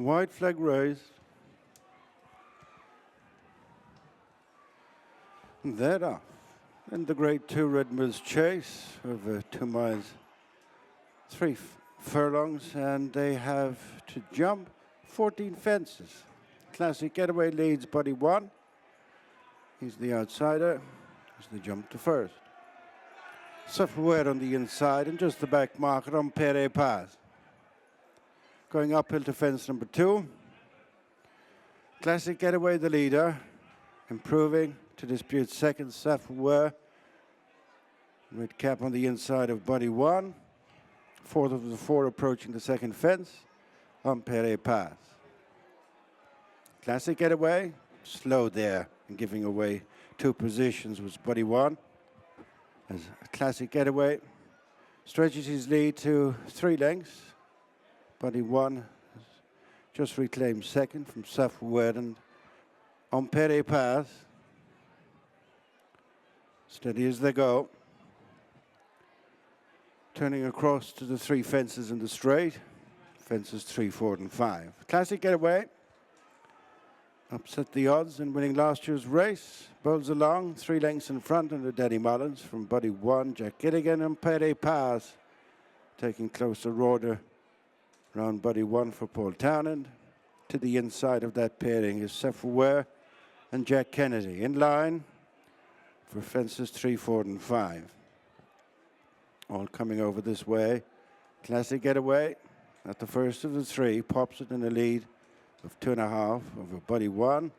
White flag raised. They're off. And the Grade 2 Red Mills Chase over 2 miles, 3 furlongs, and they have to jump 14 fences. Classic Getaway leads Buddy 1. He's the outsider as they jump to first. Sa Fureur on the inside and just the back marker on Impaire Et Passe. Going uphill to fence number 2. Classic Getaway the leader, improving to dispute second. Sa Fureur, red cap on the inside of Buddy 1. Fourth of the 4 approaching the second fence. Impaire Et Passe. Classic Getaway, slow there and giving away 2 positions was Buddy 1. As Classic Getaway stretches his lead to 3 lengths. Buddy 1 has just reclaimed second from Sa Fureur and Impaire Et Passe. Steady as they go. Turning across to the 3 fences in the straight. Fences 3, 4, and 5. Classic Getaway upset the odds in winning last year's race. Bowls along, 3 lengths in front under Willie Mullins from Buddy 1. Jack Gilligan and Impaire Et Passe taking closer order around Buddy 1 for Paul Townend. To the inside of that pairing is Sa Fureur and Jack Kennedy. In line for fences 3, 4, and 5. All coming over this way. Classic Getaway at the first of the 3. Pops it in a lead of 2.5 over Buddy 1.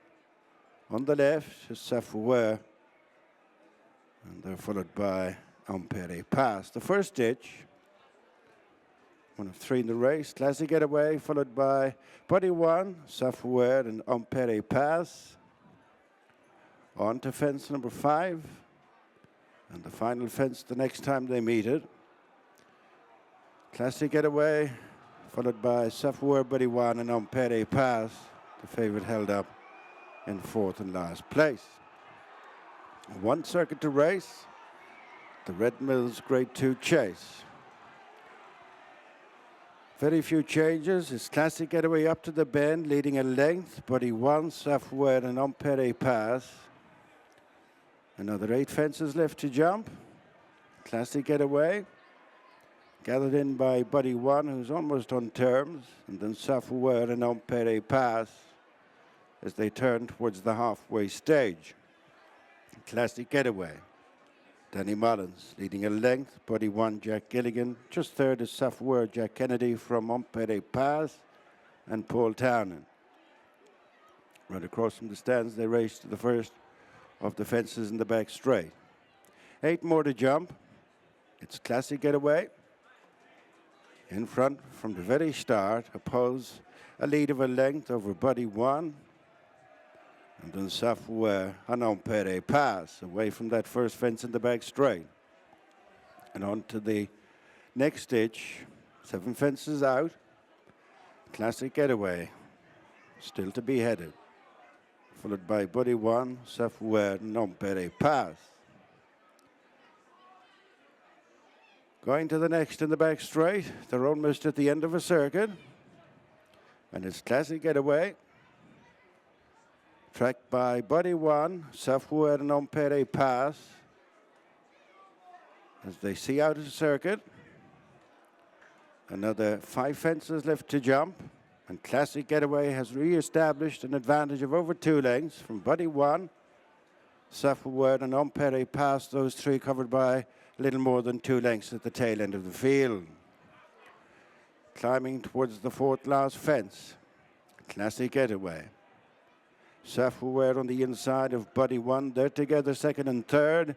On the left is Sa Fureur. And they're followed by Impaire Et Passe. The first ditch, one of 3 in the race. Classic Getaway followed by Buddy 1, Sa Fureur, and Impaire Et Passe. On to fence number 5. And the final fence the next time they meet it. Classic Getaway followed by Sa Fureur, Buddy 1, and Impaire Et Passe. The favorite held up in 4th and last place. 1 circuit to race. The Red Mills Grade 2 Chase. Very few changes. It's Classic Getaway up to the bend, leading a length. Buddy 1, Sa Fureur, and Impaire Et Passe. Another 8 fences left to jump. Classic Getaway gathered in by Buddy 1, who's almost on terms, and then Sa Fureur and Impaire Et Passe as they turn towards the halfway stage. Classic Getaway. Willie Mullins leading a length. Buddy 1, Jack Gilligan. Just third is Sa Fureur, Jack Kennedy from Impaire Et Passe, and Paul Townend. Right across from the stands, they race to the first of the fences in the back straight. 8 more to jump. It's Classic Getaway. In front from the very start, oppose a lead of a length over Buddy 1. And then Sa Fureur and Impaire Et Passe away from that first fence in the back straight. And on to the next ditch. 7 fences out. Classic Getaway still to be headed. Followed by Buddy 1, Sa Fureur, and Impaire Et Passe. Going to the next in the back straight. They're almost at the end of a circuit. And it's Classic Getaway. Tracked by Buddy 1, Sa Fureur, and Impaire Et Passe. As they see out of the circuit. Another 5 fences left to jump. And Classic Getaway has re-established an advantage of over 2 lengths from Buddy 1, Sa Fureur, and Impaire Et Passe. Those 3 covered by a little more than 2 lengths at the tail end of the field. Climbing towards the 4th last fence. Classic Getaway. Sa Fureur on the inside of Buddy 1. They're together 2nd and 3rd.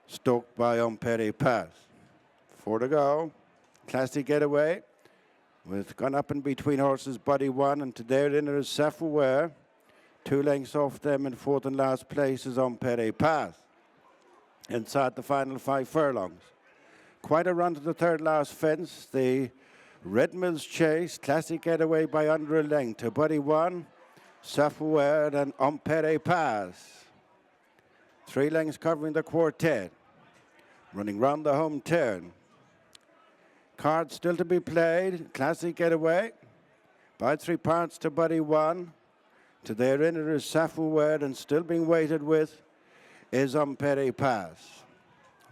Stalked by Impaire Et Passe. 4 to go. Classic Getaway. With gone up in between horses Buddy 1, and to their inner is Sa Fureur. 2 lengths off them in 4th and last place is Impaire Et Passe. Inside the final 5 furlongs. Quite a run to the 3rd last fence. The Red Mills Chase. Classic Getaway by under a length to Buddy 1, Sa Fureur, and Impaire Et Passe. 3 lengths covering the quartet. Running round the home turn. Cards still to be played. Classic Getaway. By 3 parts to Buddy 1. To their inner is Sa Fureur, and still being waited with is Impaire Et Passe.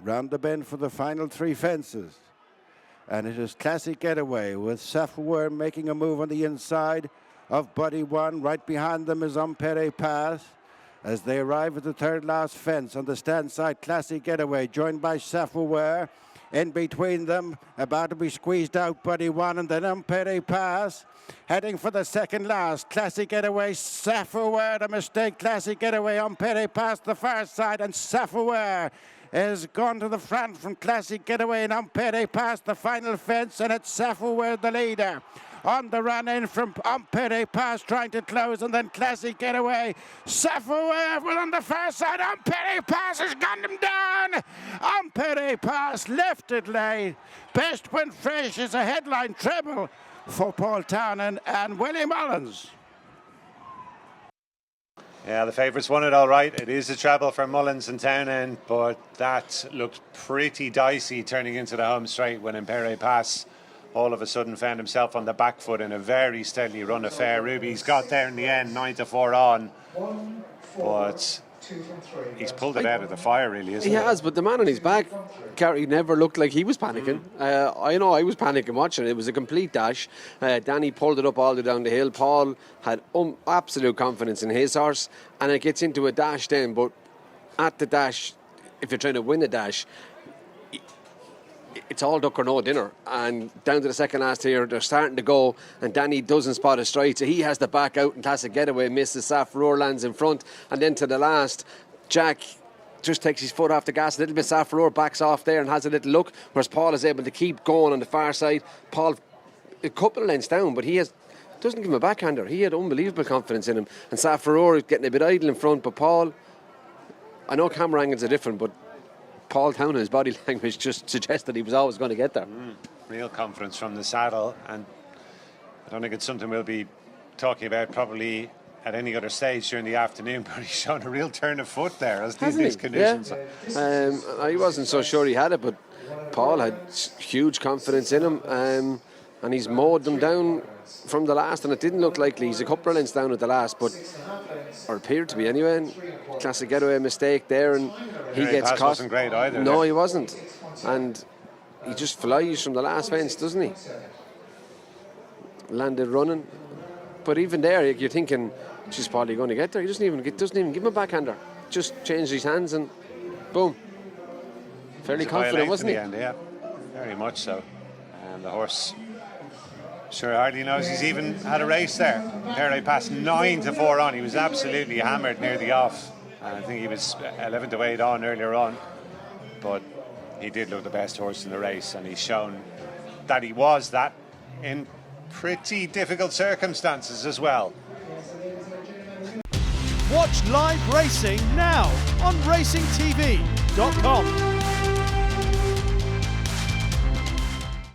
Round the bend for the final 3 fences. And it is Classic Getaway with Sa Fureur making a move on the inside of Buddy 1. Right behind them is Impaire Et Passe. As they arrive at the third last fence on the stand side, Classic Getaway joined by Sa Fureur. In between them, about to be squeezed out, Buddy 1, and then Impaire Et Passe. Heading for the second last, Classic Getaway, Sa Fureur, a mistake, Classic Getaway, Impaire Et Passe the far side, and Sa Fureur has gone to the front from Classic Getaway and Impaire Et Passe the final fence, and it's Sa Fureur the leader. On the run in from Impaire Et Passe trying to close, and then Classic Getaway. Sa Fureur on the far side. Impaire Et Passe has gunned him down. Impaire Et Passe left it late. Best when fresh is a headline treble for Paul Townend and Willie Mullins. Yeah, the favourites won it all right. It is a treble for Mullins and Townend, but that looked pretty dicey turning into the home straight when Impaire Et Passe all of a sudden found himself on the back foot in a very steadily run affair. Ruby's got there in the end, 9-4 on, but he's pulled it out of the fire, really, isn't he? He has, but the man on his back, Gary, never looked like he was panicking. I know I was panicking watching it. It was a complete dash. Danny pulled it up all the way down the hill. Paul had absolute confidence in his horse, and it gets into a dash then, but at the dash, if you're trying to win a dash, it's all duck or no dinner, and down to the second last here they're starting to go, and Danny doesn't spot a stride, so he has to back out, and Classic Getaway misses. Sa Fureur lands in front, and then to the last, Jack just takes his foot off the gas a little bit. Sa Fureur backs off there and has a little look, whereas Paul is able to keep going on the far side. Paul a couple of lengths down, but he doesn't give him a backhander. He had unbelievable confidence in him, and Sa Fureur is getting a bit idle in front, but Paul, I know camera angles are different, but Paul Townend's body language just suggested he was always going to get there. Real confidence from the saddle, and I don't think it's something we'll be talking about probably at any other stage during the afternoon, but he's shown a real turn of foot there as these conditions. Yeah. I wasn't so sure he had it, but Paul had huge confidence in him, and he's mowed them down from the last, and it didn't look likely. He's a couple of lengths down at the last, but or appeared to be anyway. And Classic Getaway mistake there, and he gets caught. Wasn't great either. No, he wasn't, and he just flies from the last fence, doesn't he? Landed running, but even there, you're thinking, she's probably going to get there. He doesn't even give him a backhander. Just changed his hands and boom. Fairly confident, wasn't he? In the end, yeah, very much so. And the horse, sure, hardly knows he's even had a race there. Impaire Et Passe 9-4 on. He was absolutely hammered near the off. I think he was 11-8 on earlier on, but he did look the best horse in the race, and he's shown that he was that in pretty difficult circumstances as well. Watch live racing now on racingtv.com.